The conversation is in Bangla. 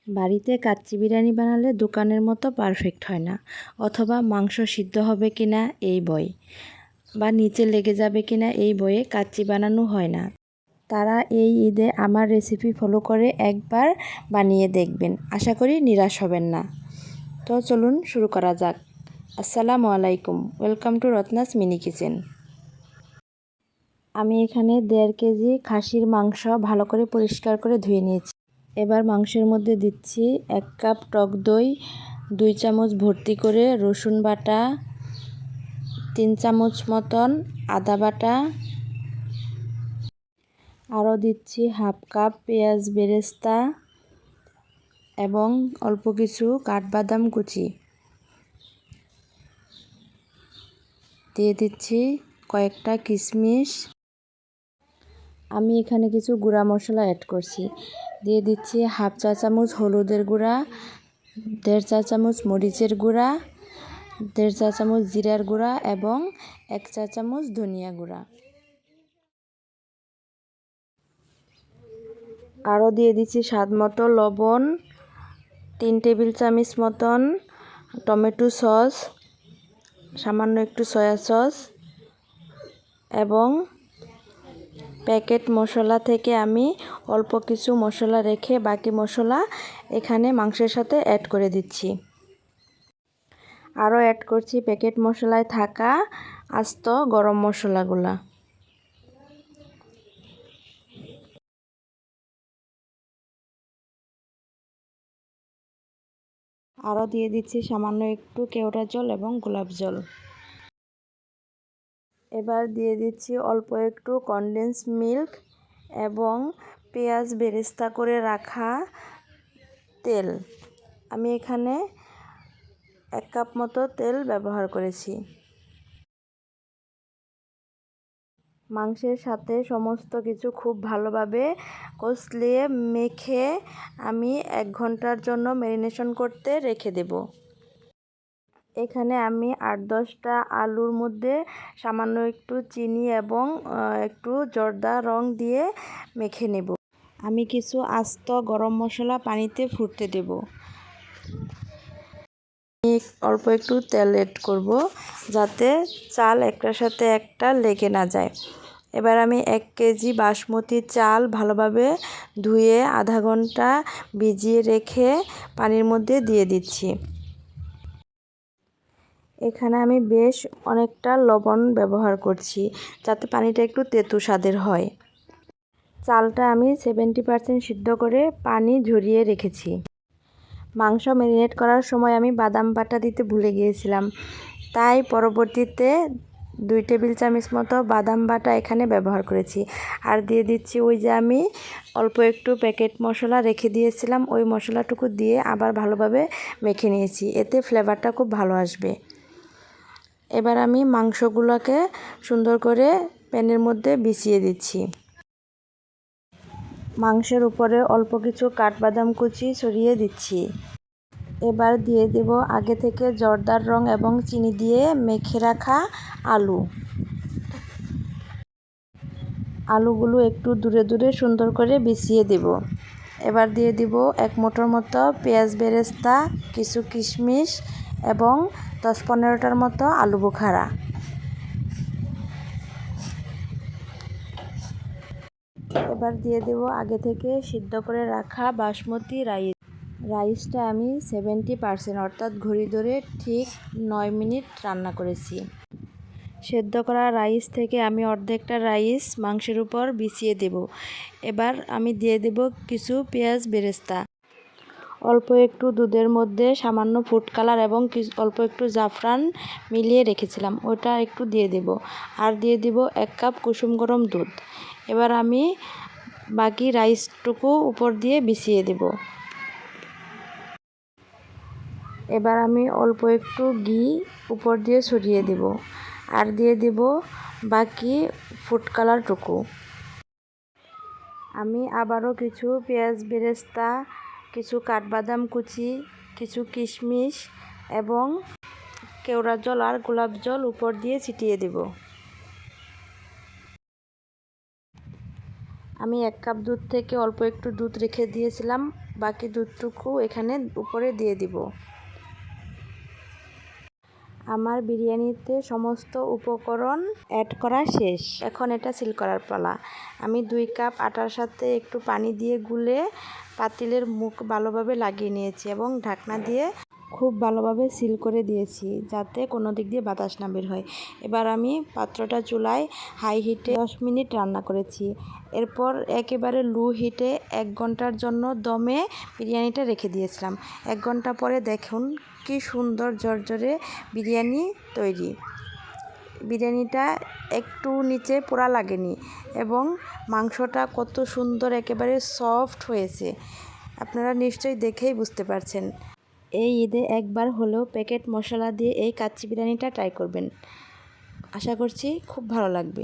বাড়িতে কাচ্চি বিরিয়ানি বানালে দোকানের মতো পারফেক্ট হয় না, অথবা মাংস সিদ্ধ হবে কিনা এই ভয়, বা নিচে লেগে যাবে কিনা এই ভয়ে কাচ্চি বানানো হয় না। তারা এই ঈদে আমার রেসিপি ফলো করে একবার বানিয়ে দেখবেন, আশা করি নিরাশ হবেন না। তো চলুন শুরু করা যাক। আসসালামু আলাইকুম, welcome to Ratna's mini kitchen. আমি এখানে 1.5 কেজি খাসির মাংস ভালো করে পরিষ্কার করে ধুয়ে নিয়েছি। এবার মাংসের মধ্যে দিচ্ছি 1 কাপ টক দই, 2 চামচ ভর্তি করে রসুন বাটা, 3 চামচ মতন আদা বাটা, আরও দিচ্ছি হাফ কাপ পেঁয়াজ বেরেস্তা এবং অল্প কিছু কাঠবাদাম কুচি। দিয়ে দিচ্ছি কয়েকটা কিশমিশ। আমি এখানে কিছু গুঁড়া মশলা অ্যাড করছি। দিয়ে দিচ্ছি হাফ চা চামচ হলুদের গুঁড়া, 1.5 চা চামচ মরিচের গুঁড়া, 1.5 চা চামচ জিরার গুঁড়া এবং 1 চা চামচ ধনিয়া গুঁড়া। আরও দিয়ে দিচ্ছি স্বাদ মতো লবণ, 3 টেবিল চামচ মতন টমেটো সস, সামান্য একটু সয়া সস এবং প্যাকেট মশলা থেকে আমি অল্প কিছু মশলা রেখে বাকি মশলা এখানে মাংসের সাথে অ্যাড করে দিচ্ছি। আরও অ্যাড করছি প্যাকেট মশলায় থাকা আস্ত গরম মশলাগুলা। আরও দিয়ে দিচ্ছি সামান্য একটু কেওড়া জল এবং গোলাপ জল। এবার দিয়ে দিচ্ছি অল্প একটু কনডেন্স মিল্ক এবং পেঁয়াজ বেরেস্তা করে রাখা তেল। আমি এখানে 1 কাপ মতো তেল ব্যবহার করেছি। মাংসের সাথে সমস্ত কিছু খুব ভালোভাবে কষলিয়ে মেখে আমি 1 ঘন্টার জন্য ম্যারিনেশন করতে রেখে দেব। এখানে আমি 8-10টা আলুর মধ্যে সামান্য একটু চিনি এবং একটু জর্দা রং দিয়ে মেখে নেব। আমি কিছু আস্ত গরম মশলা পানিতে ফুটতে দেব। আমি অল্প একটু তেল অ্যাড করব যাতে চাল একটার সাথে একটা লেগে না যায়। এবার আমি 1 কেজি বাসমতি চাল ভালোভাবে ধুয়ে আধা ঘন্টা ভিজিয়ে রেখে পানির মধ্যে দিয়ে দিচ্ছি। এখানে আমি বেশ অনেকটা লবণ ব্যবহার করছি যাতে পানিটা একটু তেঁতু স্বাদের হয়। চালটা আমি 70% সিদ্ধ করে পানি ঝরিয়ে রেখেছি। মাংস ম্যারিনেট করার সময় আমি বাদাম বাটা দিতে ভুলে গিয়েছিলাম, তাই পরবর্তীতে 2 টেবিল চামচ মতো বাদাম বাটা এখানে ব্যবহার করেছি। আর দিয়ে দিচ্ছি ওই যে আমি অল্প একটু প্যাকেট মশলা রেখে দিয়েছিলাম, ওই মশলাটুকু দিয়ে আবার ভালোভাবে মেখে নিয়েছি, এতে ফ্লেভারটা খুব ভালো আসবে। এবার আমি মাংসগুলোকে সুন্দর করে প্যানের মধ্যে বিছিয়ে দিচ্ছি। মাংসের উপরে অল্প কিছু কাঠবাদাম কুচি ছড়িয়ে দিচ্ছি। এবার দিয়ে দেব আগে থেকে জর্দার রং এবং চিনি দিয়ে মেখে রাখা আলু। আলুগুলো একটু দূরে দূরে সুন্দর করে বিছিয়ে দেব। এবার দিয়ে দিব 1 মুঠোর মতো পেঁয়াজ বেরেস্তা, কিছু কিশমিশ এবং 10-15টার মতো আলু বোখারা। এবার দিয়ে দেব আগে থেকে সিদ্ধ করে রাখা বাসমতি রাইসটা আমি 70% অর্থাৎ ঘড়ি ধরে ঠিক 9 মিনিট রান্না করেছি। সেদ্ধ করা রাইস থেকে আমি অর্ধেকটা রাইস মাংসের উপর বিছিয়ে দেব। এবার আমি দিয়ে দেব কিছু পেঁয়াজ বেরেস্তা, অল্প একটু দুধের মধ্যে সামান্য ফুড কালার এবং অল্প একটু জাফরান মিলিয়ে রেখেছিলাম, ওটা একটু দিয়ে দেব। আর দিয়ে দিব 1 কাপ কুসুম গরম দুধ। এবার আমি বাকি রাইসটুকু উপর দিয়ে বিছিয়ে দেব। এবার আমি অল্প একটু ঘি উপর দিয়ে ছড়িয়ে দেব আর দিয়ে দেব বাকি ফুড কালারটুকু। আমি আবারও কিছু পেঁয়াজ বেরেস্তা, কিছু কাঠবাদাম কুচি, কিছু কিশমিশ এবং কেওড়া জল আর গোলাপ জল উপর দিয়ে ছিটিয়ে দেব। আমি আমি 1 কাপ দুধ থেকে অল্প একটু দুধ রেখে দিয়েছিলাম, বাকি দুধটুকু এখানে উপরে দিয়ে দিব। আমার বিরিয়ানিতে সমস্ত উপকরণ অ্যাড করা শেষ। এখন এটা সিল করার পালা। আমি 2 কাপ আটার সাথে একটু পানি দিয়ে গুলে পাতিলের মুখ ভালোভাবে লাগিয়ে নিয়েছি এবং ঢাকনা দিয়ে খুব ভালোভাবে সিল করে দিয়েছি, যাতে কোনো দিক দিয়ে বাতাস না বের হয়। এবার আমি পাত্রটা চুলায় হাই হিটে 10 মিনিট রান্না করেছি। এরপর একেবারে লো হিটে 1 ঘন্টার জন্য দমে বিরিয়ানিটা রেখে দিয়েছিলাম। 1 ঘন্টা পরে দেখুন কি সুন্দর ঝরঝরে বিরিয়ানি তৈরি। বিরিয়ানিটা একটু নিচে পোড়া লাগেনি এবং মাংসটা কত সুন্দর একেবারে সফট হয়েছে। আপনারা নিশ্চয়ই দেখেই বুঝতে পারছেন। এই ঈদে একবার হলেও প্যাকেট মশলা দিয়ে এই কাচ্চি বিরিয়ানিটা ট্রাই করবেন। আশা করছি খুব ভালো লাগবে।